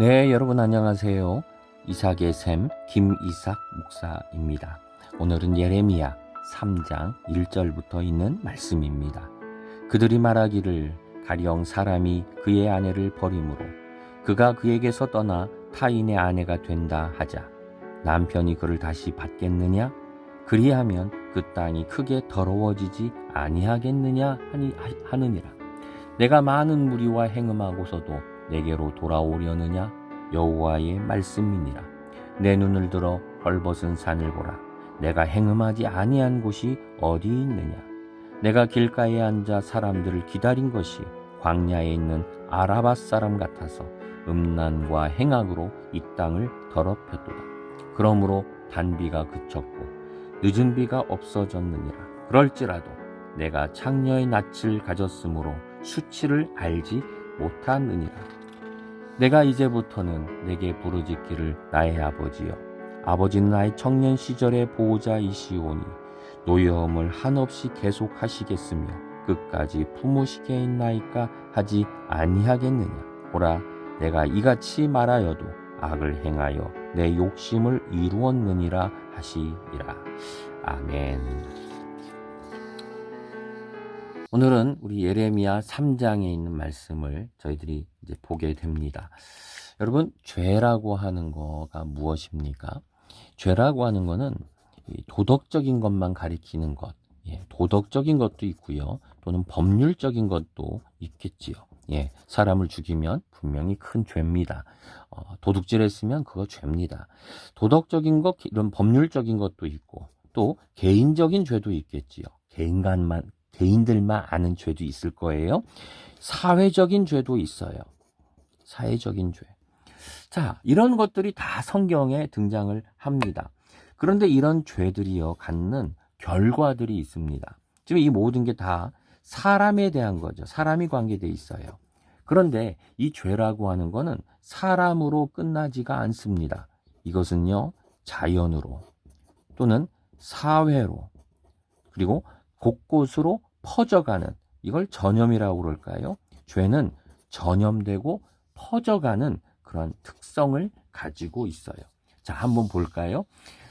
네, 여러분 안녕하세요. 이삭의 샘 김이삭 목사입니다. 오늘은 예레미야 3장 1절부터 있는 말씀입니다. 그들이 말하기를 가령 사람이 그의 아내를 버림으로 그가 그에게서 떠나 타인의 아내가 된다 하자 남편이 그를 다시 받겠느냐? 그리하면 그 땅이 크게 더러워지지 아니하겠느냐 하느니라. 내가 많은 무리와 행음하고서도 내게로 돌아오려느냐? 여호와의 말씀이니라. 내 눈을 들어 헐벗은 산을 보라. 내가 행음하지 아니한 곳이 어디 있느냐? 내가 길가에 앉아 사람들을 기다린 것이 광야에 있는 아라밧 사람 같아서 음란과 행악으로 이 땅을 더럽혔도다. 그러므로 단비가 그쳤고 늦은 비가 없어졌느니라. 그럴지라도 내가 창녀의 낯을 가졌으므로 수치를 알지 못하느니라. 내가 이제부터는 내게 부르짖기를 나의 아버지여. 아버지는 나의 청년 시절의 보호자이시오니 노여움을 한없이 계속하시겠으며 끝까지 품으시겠나이까 하지 아니하겠느냐. 보라, 내가 이같이 말하여도 악을 행하여 내 욕심을 이루었느니라 하시리라. 아멘. 오늘은 우리 예레미야 3장에 있는 말씀을 저희들이 이제 보게 됩니다. 여러분, 죄라고 하는 거가 무엇입니까? 죄라고 하는 거는 도덕적인 것만 가리키는 것, 도덕적인 것도 있고요. 또는 법률적인 것도 있겠지요. 사람을 죽이면 분명히 큰 죄입니다. 도둑질했으면 그거 죄입니다. 도덕적인 것, 이런 법률적인 것도 있고 또 개인적인 죄도 있겠지요. 개인들만 아는 죄도 있을 거예요. 사회적인 죄도 있어요. 사회적인 죄. 자, 이런 것들이 다 성경에 등장을 합니다. 그런데 이런 죄들이요, 갖는 결과들이 있습니다. 지금 이 모든 게 다 사람에 대한 거죠. 사람이 관계되어 있어요. 그런데 이 죄라고 하는 거는 사람으로 끝나지가 않습니다. 이것은요, 자연으로 또는 사회로 그리고 곳곳으로 퍼져가는, 이걸 전염이라고 그럴까요? 죄는 전염되고 퍼져가는 그런 특성을 가지고 있어요. 자, 한번 볼까요?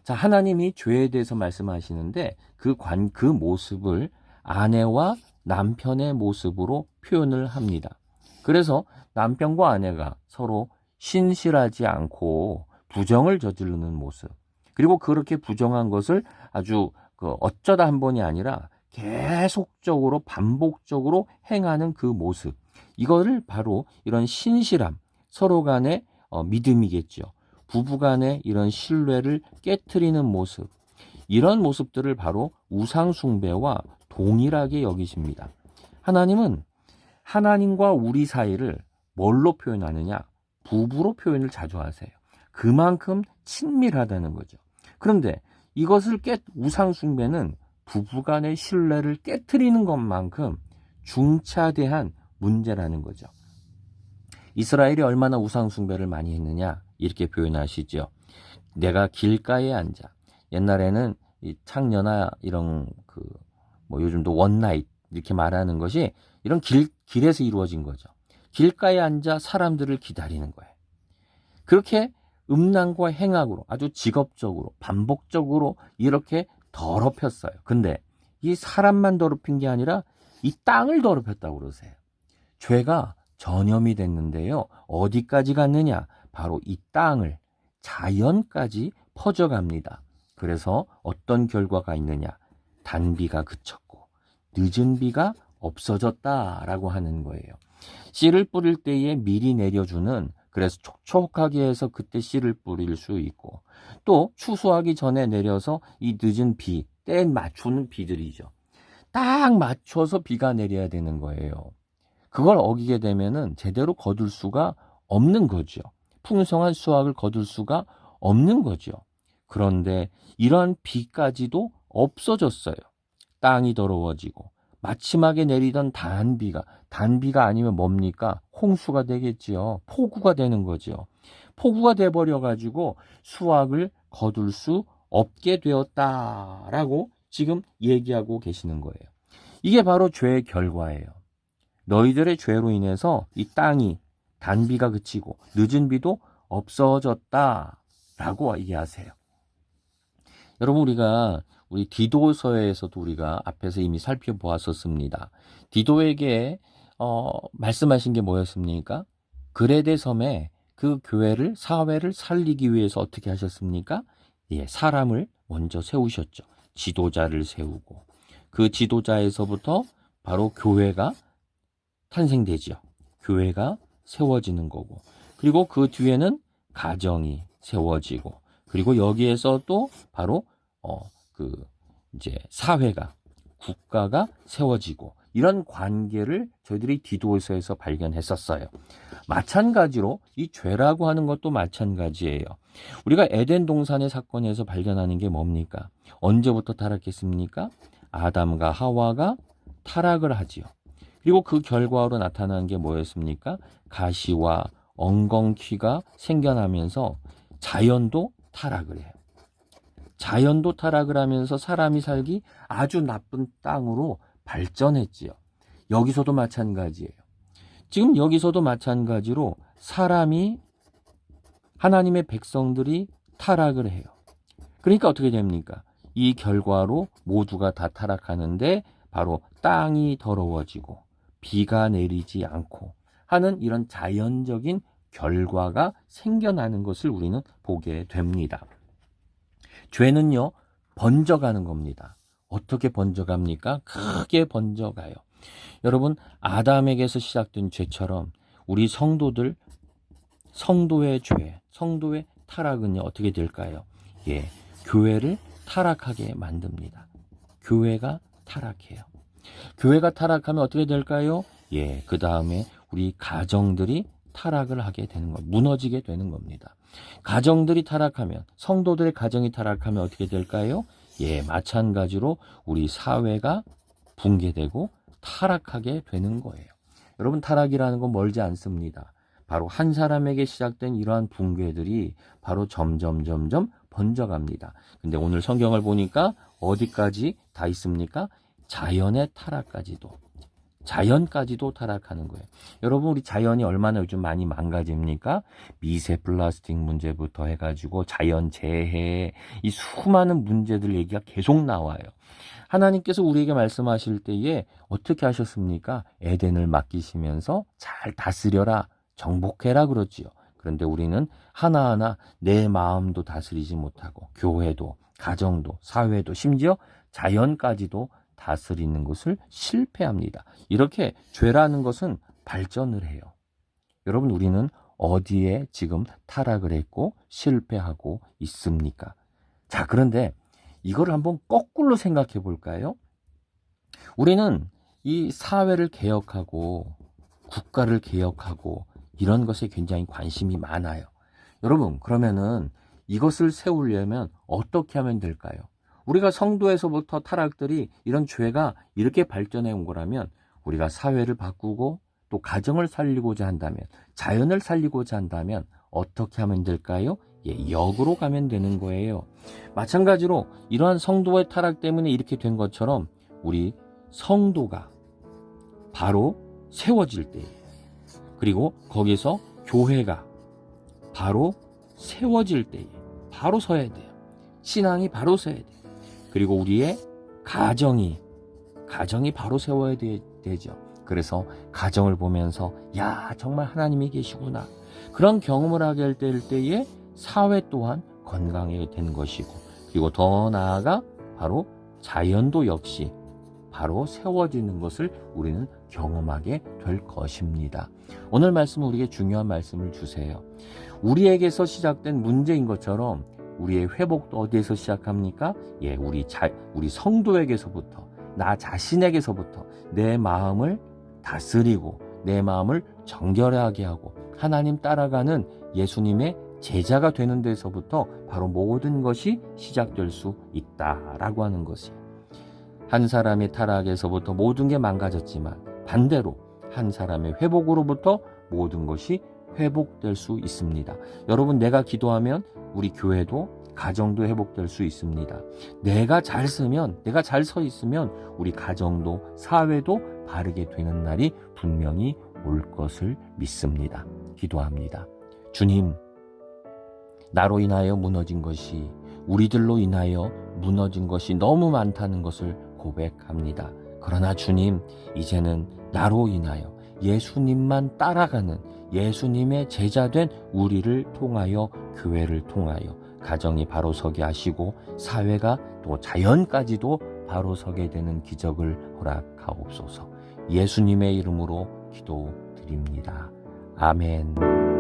자, 하나님이 죄에 대해서 말씀하시는데 그 모습을 아내와 남편의 모습으로 표현을 합니다. 그래서 남편과 아내가 서로 신실하지 않고 부정을 저지르는 모습, 그리고 그렇게 부정한 것을 아주 어쩌다 한 번이 아니라 계속적으로 반복적으로 행하는 그 모습, 이거를 바로 이런 신실함, 서로 간의 믿음이겠죠. 부부 간의 이런 신뢰를 깨트리는 모습, 이런 모습들을 바로 우상 숭배와 동일하게 여기십니다. 하나님은 하나님과 우리 사이를 뭘로 표현하느냐? 부부로 표현을 자주 하세요. 그만큼 친밀하다는 거죠. 그런데 이것을 우상 숭배는 부부간의 신뢰를 깨트리는 것만큼 중차대한 문제라는 거죠. 이스라엘이 얼마나 우상 숭배를 많이 했느냐, 이렇게 표현하시죠. 내가 길가에 앉아. 옛날에는 이 창녀나 이런 요즘도 원나잇 이렇게 말하는 것이 이런 길에서 이루어진 거죠. 길가에 앉아 사람들을 기다리는 거예요. 그렇게 음란과 행악으로 아주 직업적으로 반복적으로 이렇게 더럽혔어요. 근데 이 사람만 더럽힌 게 아니라 이 땅을 더럽혔다고 그러세요. 죄가 전염이 됐는데요. 어디까지 갔느냐? 바로 이 땅을, 자연까지 퍼져갑니다. 그래서 어떤 결과가 있느냐? 단비가 그쳤고 늦은 비가 없어졌다라고 하는 거예요. 씨를 뿌릴 때에 미리 내려주는, 그래서 촉촉하게 해서 그때 씨를 뿌릴 수 있고, 또 추수하기 전에 내려서 이 늦은 비, 때에 맞추는 비들이죠. 딱 맞춰서 비가 내려야 되는 거예요. 그걸 어기게 되면은 제대로 거둘 수가 없는 거죠. 풍성한 수확을 거둘 수가 없는 거죠. 그런데 이러한 비까지도 없어졌어요. 땅이 더러워지고 마지막에 내리던 단비가 아니면 뭡니까? 홍수가 되겠지요. 폭우가 되는 거죠. 폭우가 돼버려가지고 수확을 거둘 수 없게 되었다라고 지금 얘기하고 계시는 거예요. 이게 바로 죄의 결과예요. 너희들의 죄로 인해서 이 땅이 단비가 그치고 늦은 비도 없어졌다라고 얘기하세요. 여러분, 우리 디도서에서도 우리가 앞에서 이미 살펴보았었습니다. 디도에게 말씀하신 게 뭐였습니까? 그레데 섬에 그 교회를, 사회를 살리기 위해서 어떻게 하셨습니까? 예, 사람을 먼저 세우셨죠. 지도자를 세우고 그 지도자에서부터 바로 교회가 탄생되지요. 교회가 세워지는 거고, 그리고 그 뒤에는 가정이 세워지고, 그리고 여기에서 또 바로 이제 사회가, 국가가 세워지고, 이런 관계를 저희들이 디도서에서 발견했었어요. 마찬가지로 이 죄라고 하는 것도 마찬가지예요. 우리가 에덴 동산의 사건에서 발견하는 게 뭡니까? 언제부터 타락했습니까? 아담과 하와가 타락을 하지요. 그리고 그 결과로 나타난 게 뭐였습니까? 가시와 엉겅퀴가 생겨나면서 자연도 타락을 해요. 자연도 타락을 하면서 사람이 살기 아주 나쁜 땅으로 발전했지요. 여기서도 마찬가지예요. 지금 여기서도 마찬가지로 사람이, 하나님의 백성들이 타락을 해요. 그러니까 어떻게 됩니까? 이 결과로 모두가 다 타락하는데 바로 땅이 더러워지고 비가 내리지 않고 하는 이런 자연적인 결과가 생겨나는 것을 우리는 보게 됩니다. 죄는요, 번져가는 겁니다. 어떻게 번져갑니까? 크게 번져가요. 여러분, 아담에게서 시작된 죄처럼 우리 성도의 죄, 성도의 타락은요, 어떻게 될까요? 예, 교회를 타락하게 만듭니다. 교회가 타락해요. 교회가 타락하면 어떻게 될까요? 예, 그 다음에 우리 가정들이 타락을 하게 되는 것, 무너지게 되는 겁니다. 가정들이 타락하면, 성도들의 가정이 타락하면 어떻게 될까요? 예, 마찬가지로 우리 사회가 붕괴되고 타락하게 되는 거예요. 여러분, 타락이라는 건 멀지 않습니다. 바로 한 사람에게 시작된 이러한 붕괴들이 바로 점점 번져갑니다. 근데 오늘 성경을 보니까 어디까지 다 있습니까? 자연의 자연까지도 타락하는 거예요. 여러분, 우리 자연이 얼마나 요즘 많이 망가집니까? 미세 플라스틱 문제부터 해가지고 자연재해, 이 수많은 문제들 얘기가 계속 나와요. 하나님께서 우리에게 말씀하실 때에 어떻게 하셨습니까? 에덴을 맡기시면서 잘 다스려라, 정복해라 그러지요. 그런데 우리는 하나하나 내 마음도 다스리지 못하고 교회도, 가정도, 사회도, 심지어 자연까지도 다스리는 것을 실패합니다. 이렇게 죄라는 것은 발전을 해요. 여러분, 우리는 어디에 지금 타락을 했고 실패하고 있습니까? 자, 그런데 이걸 한번 거꾸로 생각해 볼까요? 우리는 이 사회를 개혁하고 국가를 개혁하고 이런 것에 굉장히 관심이 많아요. 여러분, 그러면은 이것을 세우려면 어떻게 하면 될까요? 우리가 성도에서부터 타락들이, 이런 죄가 이렇게 발전해 온 거라면 우리가 사회를 바꾸고 또 가정을 살리고자 한다면, 자연을 살리고자 한다면 어떻게 하면 될까요? 예, 역으로 가면 되는 거예요. 마찬가지로 이러한 성도의 타락 때문에 이렇게 된 것처럼 우리 성도가 바로 세워질 때에, 그리고 거기서 교회가 바로 세워질 때에 바로 서야 돼요. 신앙이 바로 서야 돼요. 그리고 우리의 가정이 바로 세워야 되죠. 그래서 가정을 보면서 야, 정말 하나님이 계시구나, 그런 경험을 하게 될 때에 사회 또한 건강하게 되는 것이고, 그리고 더 나아가 바로 자연도 역시 바로 세워지는 것을 우리는 경험하게 될 것입니다. 오늘 말씀은 우리에게 중요한 말씀을 주세요. 우리에게서 시작된 문제인 것처럼 우리의 회복도 어디에서 시작합니까? 예, 우리 성도에게서부터, 나 자신에게서부터 내 마음을 다스리고 내 마음을 정결하게 하고 하나님 따라가는 예수님의 제자가 되는 데서부터 바로 모든 것이 시작될 수 있다라고 하는 것이에요. 한 사람의 타락에서부터 모든 게 망가졌지만 반대로 한 사람의 회복으로부터 모든 것이 회복될 수 있습니다. 여러분, 내가 기도하면 우리 교회도 가정도 회복될 수 있습니다. 내가 잘 서 있으면 우리 가정도 사회도 바르게 되는 날이 분명히 올 것을 믿습니다. 기도합니다. 주님, 나로 인하여 무너진 것이, 우리들로 인하여 무너진 것이 너무 많다는 것을 고백합니다. 그러나 주님, 이제는 나로 인하여 예수님만 따라가는 예수님의 제자된 우리를 통하여, 교회를 통하여 가정이 바로 서게 하시고 사회가 또 자연까지도 바로 서게 되는 기적을 허락하옵소서. 예수님의 이름으로 기도드립니다. 아멘.